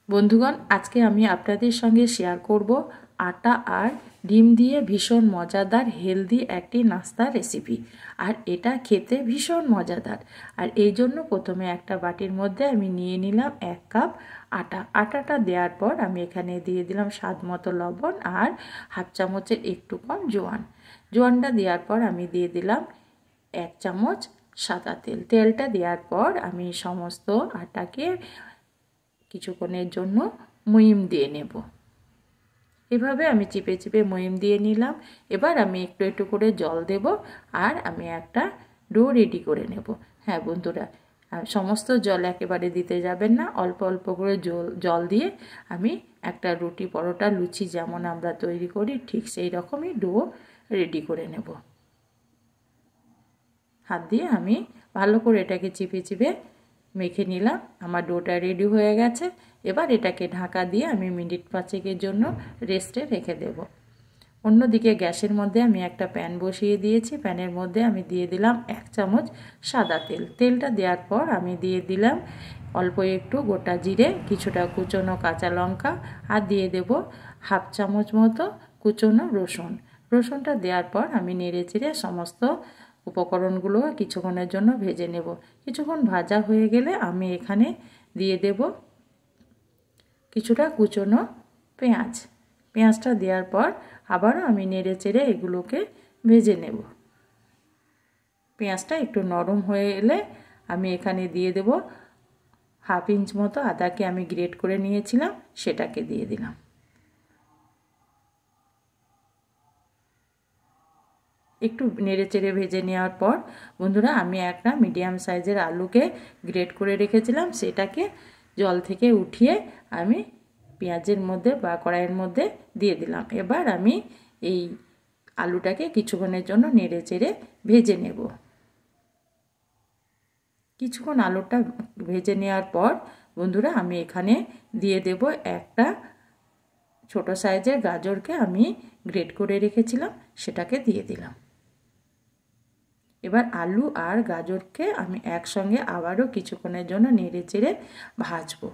বন্ধুগণ, আজকে আমি আপনাদের সঙ্গে শেয়ার করব আটা আর ডিম দিয়ে ভীষণ মজাদার হেলদি একটি নাস্তার রেসিপি। আর এটা খেতে ভীষণ মজাদার। আর এই জন্য প্রথমে একটা বাটির মধ্যে আমি নিয়ে নিলাম 1 কাপ আটা। আটাটা দেওয়ার পর আমি এখানে দিয়ে দিলাম স্বাদ মতো লবণ আর হাফ চামচের একটু কম জোয়ান। জোয়ানটা দেওয়ার পর আমি দিয়ে দিলাম 1 চামচ সাদা তেল। তেলটা দেওয়ার পর আমি সমস্ত আটাকে কিছুক্ষণের জন্য মহিম দিয়ে নেব। এভাবে আমি চিপে চিপে মহিম দিয়ে নিলাম। এবার আমি একটু একটু করে জল দেব আর আমি একটা ডো রেডি করে নেব। হ্যাঁ বন্ধুরা, সমস্ত জল একেবারে দিতে যাবেন না, অল্প অল্প করে জল দিয়ে আমি একটা রুটি পরোটা লুচি যেমন আমরা তৈরি করি ঠিক সেই রকমই ডো রেডি করে নেব। হাত দিয়ে আমি ভালো করে এটাকে চিপে চিপে মেখে নিলাম। আমার ডোটা রেডি হয়ে গেছে। এবার এটাকে ঢাকা দিয়ে আমি মিনিট 5 জন্য রেস্টে রেখে দেব। অন্যদিকে গ্যাসের মধ্যে আমি একটা প্যান বসিয়ে দিয়েছি। প্যানের মধ্যে আমি দিয়ে দিলাম 1 চামচ সাদা তেল। তেলটা দেওয়ার পর আমি দিয়ে দিলাম অল্প একটু গোটা জিরে, কিছুটা কুচনো কাঁচা লঙ্কা আর দিয়ে দেব হাফ চামচ মতো কুচনো রসুন। রসুনটা দেওয়ার পর আমি নেড়ে চেড়ে সমস্ত উপকরণগুলো কিছুক্ষণের জন্য ভেজে নেব। কিছুক্ষণ ভাজা হয়ে গেলে আমি এখানে দিয়ে দেব কিছুটা কুচনো পেঁয়াজ। পেঁয়াজটা দেওয়ার পর আবারও আমি নেড়ে চেড়ে এগুলোকে ভেজে নেব। পেঁয়াজটা একটু নরম হয়ে এলে আমি এখানে দিয়ে দেব হাফ ইঞ্চ মতো আদাকে আমি গ্রেট করে নিয়েছিলাম, সেটাকে দিয়ে দিলাম। একটু নেড়ে চেড়ে ভেজে নেওয়ার পর বন্ধুরা আমি একটা মিডিয়াম সাইজের আলুকে গ্রেট করে রেখেছিলাম, সেটাকে জল থেকে উঠিয়ে আমি পেঁয়াজের মধ্যে বা কড়াইয়ের মধ্যে দিয়ে দিলাম। এবার আমি এই আলুটাকে কিছুক্ষণের জন্য নেড়ে চেড়ে ভেজে নেব। কিছুক্ষণ আলুটা ভেজে নেওয়ার পর বন্ধুরা আমি এখানে দিয়ে দেব একটা ছোট সাইজের গাজরকে আমি গ্রেট করে রেখেছিলাম, সেটাকে দিয়ে দিলাম। এবার আলু আর গাজরকে আমি একসঙ্গে আবারও কিছুক্ষণের জন্য নেড়ে চেড়ে ভাজবো।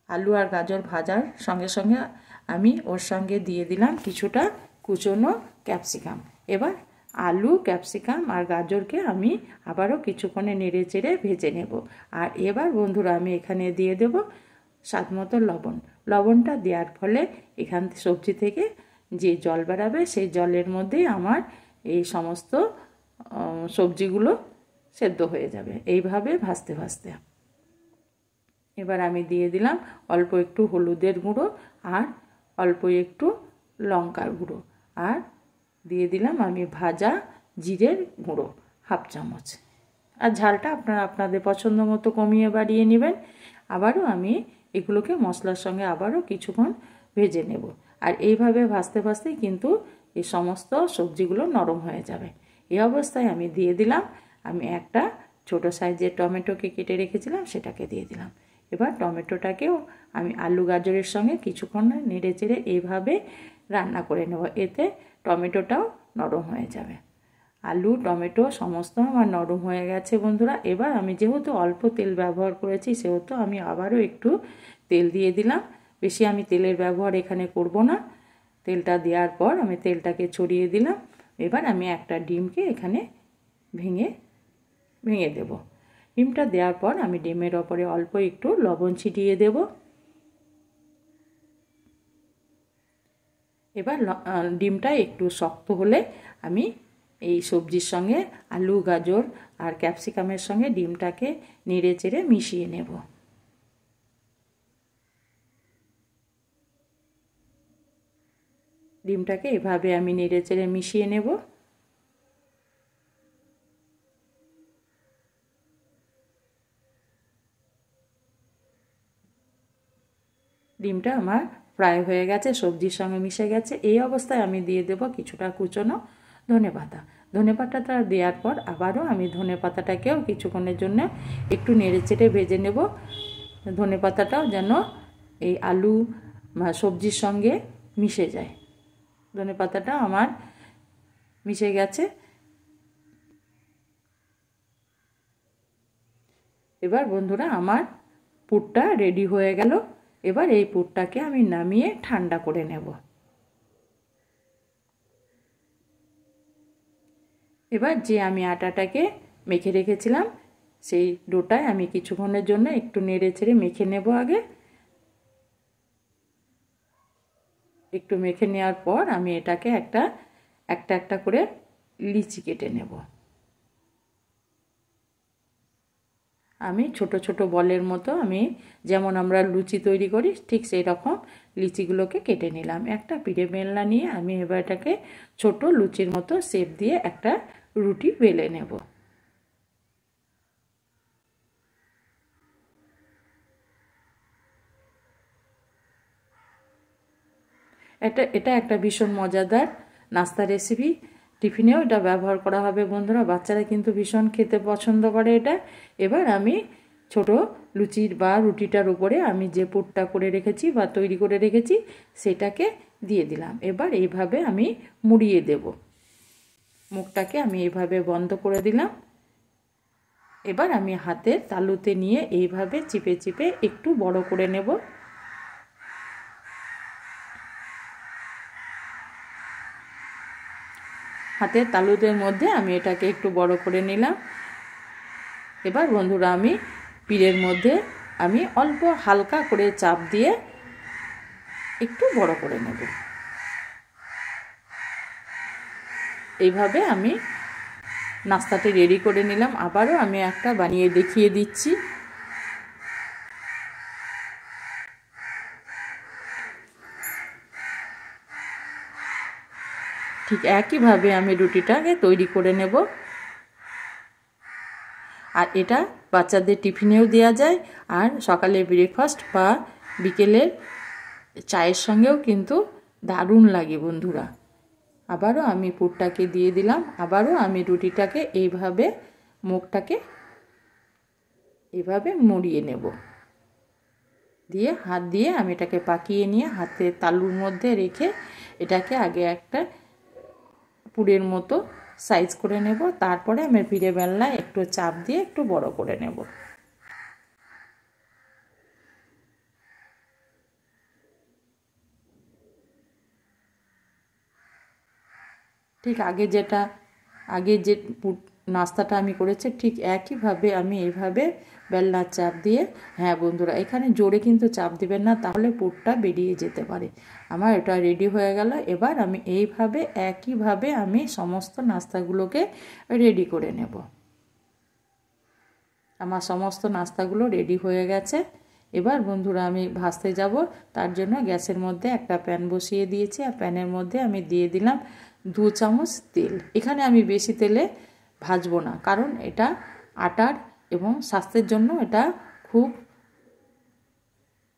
আলু আর গাজর ভাজার সঙ্গে সঙ্গে আমি ওর সঙ্গে দিয়ে দিলাম কিছুটা কুচনো ক্যাপসিকাম। এবার আলু, ক্যাপসিকাম আর গাজরকে আমি আবারও কিছুক্ষণে নেড়ে চেড়ে ভেজে নেব। আর এবার বন্ধুরা আমি এখানে দিয়ে দেব স্বাদ মতো লবণ। লবণটা দেওয়ার ফলে এখান সবজি থেকে যে জল বেরাবে সেই জলের মধ্যেই আমার এই সমস্ত সবজিগুলো সেদ্ধ হয়ে যাবে এইভাবে ভাজতে ভাজতে। এবার আমি দিয়ে দিলাম অল্প একটু হলুদের গুঁড়ো আর অল্প একটু লঙ্কার গুঁড়ো আর দিয়ে দিলাম আমি ভাজা জিরের গুঁড়ো হাফ চামচ। আর ঝালটা আপনারা আপনাদের পছন্দ মতো কমিয়ে বাড়িয়ে নেবেন। আবারও আমি এগুলোকে মশলার সঙ্গে আবারও কিছুক্ষণ ভেজে নেব। আর এইভাবে ভাজতে ভাজতেই কিন্তু এই সমস্ত সবজিগুলো নরম হয়ে যাবে। এই অবস্থায় আমি দিয়ে দিলাম আমি একটা ছোট সাইজের টমেটোকে কেটে রেখেছিলাম, সেটাকে দিয়ে দিলাম। এবার টমেটোটাকেও আমি আলু গাজরের সঙ্গে কিছুক্ষণ নেড়ে চেড়ে এইভাবে রান্না করে নেব। এতে টমেটোটাও নরম হয়ে যাবে। আলু, টমেটো সমস্ত আমার নরম হয়ে গেছে বন্ধুরা। এবার আমি যেহেতু অল্প তেল ব্যবহার করেছি সেহেতু আমি আবারও একটু তেল দিয়ে দিলাম। বেশি আমি তেলের ব্যবহার এখানে করব না। তেলটা দেওয়ার পর আমি তেলটাকে ছড়িয়ে দিলাম। এবার আমি একটা ডিমকে এখানে ভেঙে দেব। ডিমটা দেওয়ার পর আমি ডিমের ওপরে অল্প একটু লবণ ছিটিয়ে দেব। এবার ডিমটা একটু শক্ত হলে আমি এই সবজির সঙ্গে আলু, গাজর আর ক্যাপসিকামের সঙ্গে ডিমটাকে নেড়ে চেড়ে মিশিয়ে নেব। ডিমটাকে এভাবে আমি নেড়ে চেড়ে মিশিয়ে নেব। ডিমটা আমার প্রায় হয়ে গেছে, সবজির সঙ্গে মিশে গেছে। এই অবস্থায় আমি দিয়ে দেব কিছুটা কুচনো ধনেপাতা। ধনেপাতাটা দেওয়ার পর আবারও আমি ধনেপাতাটাকেও কিছুক্ষণের জন্য একটু নেড়ে চেড়ে ভেজে নেব। ধনেপাতাটাও যেন এই আলু সবজির সঙ্গে মিশে যায়। ধনেপাতাটা আমার মিশে গেছে। এবার বন্ধুরা আমার পুরটা রেডি হয়ে গেল। এবার এই পুরটাকে আমি নামিয়ে ঠান্ডা করে নেব। এবার যে আমি আটাটাকে মেখে রেখেছিলাম সেই ডোটায় আমি কিছুক্ষণের জন্য একটু নেড়ে চেড়ে মেখে নেব। আগে একটু মেখে নেওয়ার পর আমি এটাকে একটা একটা করে লিচি কেটে নেব। আমি ছোট ছোট বলের মতো আমি যেমন আমরা লুচি তৈরি করি ঠিক সেই রকম লিচিগুলোকে কেটে নিলাম। একটা পিঠে বেলনা নিয়ে আমি এবার এটাকে ছোট লুচির মতো শেপ দিয়ে একটা রুটি বেলে নেব। এটা একটা ভীষণ মজাদার নাস্তা রেসিপি। টিফিনেও এটা ব্যবহার করা হবে বন্ধুরা। বাচ্চারা কিন্তু ভীষণ খেতে পছন্দ করে এটা। এবার আমি ছোট লুচির বা রুটিটার উপরে আমি যে পুরটা করে রেখেছি বা তৈরি করে রেখেছি সেটাকে দিয়ে দিলাম। এবার এইভাবে আমি মুড়িয়ে দেব। মুখটাকে আমি এইভাবে বন্ধ করে দিলাম। এবার আমি হাতের তালুতে নিয়ে এইভাবে চিপে চিপে একটু বড় করে নেব। হাতের তালুদের মধ্যে আমি এটাকে একটু বড় করে নিলাম। এবার বন্ধুরা আমি পিঠের মধ্যে আমি অল্প হালকা করে চাপ দিয়ে একটু বড় করে নেব। এইভাবে আমি নাস্তাটি রেডি করে নিলাম। আবারও আমি একটা বানিয়ে দেখিয়ে দিচ্ছি। ঠিক একইভাবে আমি রুটিটাকে তৈরি করে নেব। আর এটা বাচ্চাদের টিফিনেও দেওয়া যায়, আর সকালে ব্রেকফাস্ট বা বিকেলের চায়ের সঙ্গেও কিন্তু দারুণ লাগে বন্ধুরা। আবারও আমি পুরটাকে দিয়ে দিলাম। আবারও আমি রুটিটাকে এইভাবে মুখটাকে এইভাবে মুড়িয়ে নেব। দিয়ে হাত দিয়ে আমি এটাকে পাকিয়ে নিয়ে হাতের তালুর মধ্যে রেখে এটাকে আগে একটা পুরের মতো সাইজ করে নেব। তারপরে আমি পিঠে বেলনায় একটু চাপ দিয়ে একটু বড় করে নেব। ঠিক আগে যে নাস্তাটা আমি করেছি ঠিক একইভাবে আমি এইভাবে বেলনার চাপ দিয়ে, হ্যাঁ বন্ধুরা এখানে জোরে কিন্তু চাপ দিবেন না, তাহলে পুরটা বেরিয়ে যেতে পারে। আমার এটা রেডি হয়ে গেল। এবার আমি এইভাবে একইভাবে আমি সমস্ত নাস্তাগুলোকে রেডি করে নেব। আমার সমস্ত নাস্তাগুলো রেডি হয়ে গেছে। এবার বন্ধুরা আমি ভাজতে যাব। তার জন্য গ্যাসের মধ্যে একটা প্যান বসিয়ে দিয়েছি, আর প্যানের মধ্যে আমি দিয়ে দিলাম 2 চামচ তেল। এখানে আমি বেশি তেলে ভাজবো না, কারণ এটা আটার এবং স্বাস্থ্যের জন্য এটা খুব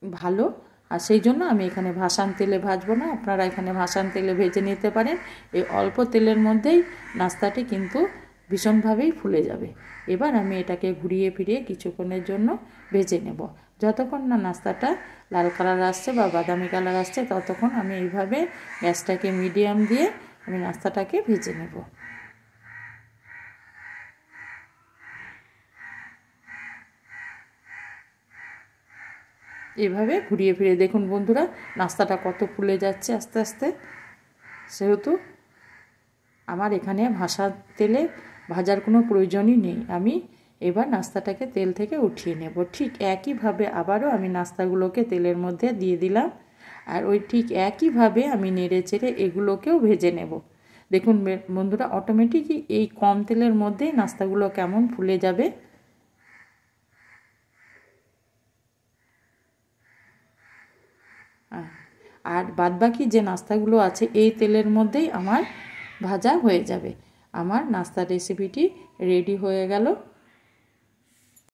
ভালো, আর সেই জন্য আমি এখানে ভাসান তেলে ভাজবো না। আপনারা এখানে ভাসান তেলে ভেজে নিতে পারেন। এই অল্প তেলের মধ্যেই নাস্তাটি কিন্তু ভীষণভাবেই ফুলে যাবে। এবার আমি এটাকে ঘুরিয়ে ফিরিয়ে কিছুক্ষণের জন্য ভেজে নেব। যতক্ষণ না নাস্তাটা লাল কালার আসছে বা বাদামি কালার আসছে ততক্ষণ আমি এইভাবে গ্যাসটাকে মিডিয়াম দিয়ে আমি নাস্তাটাকে ভেজে নেব। এভাবে ঘুরিয়ে ফিরে দেখুন বন্ধুরা নাস্তাটা কত ফুলে যাচ্ছে আস্তে আস্তে। সেহেতু আমার এখানে তেলে ভাজার কোনো প্রয়োজনই নেই। আমি এবার নাস্তাটাকে তেল থেকে উঠিয়ে নেব। ঠিক একইভাবে আবারও আমি নাস্তাগুলোকে তেলের মধ্যে দিয়ে দিলাম, আর ওই ঠিক একইভাবে আমি নেড়ে চেড়ে এগুলোকেও ভেজে নেব। দেখুন বন্ধুরা অটোমেটিকই এই কম তেলের মধ্যেই নাস্তাগুলো কেমন ফুলে যাবে। আর বাদবাকি যে নাস্তাগুলো আছে এই তেলের মধ্যেই আমার ভাজা হয়ে যাবে। আমার নাস্তার রেসিপিটি রেডি হয়ে গেল।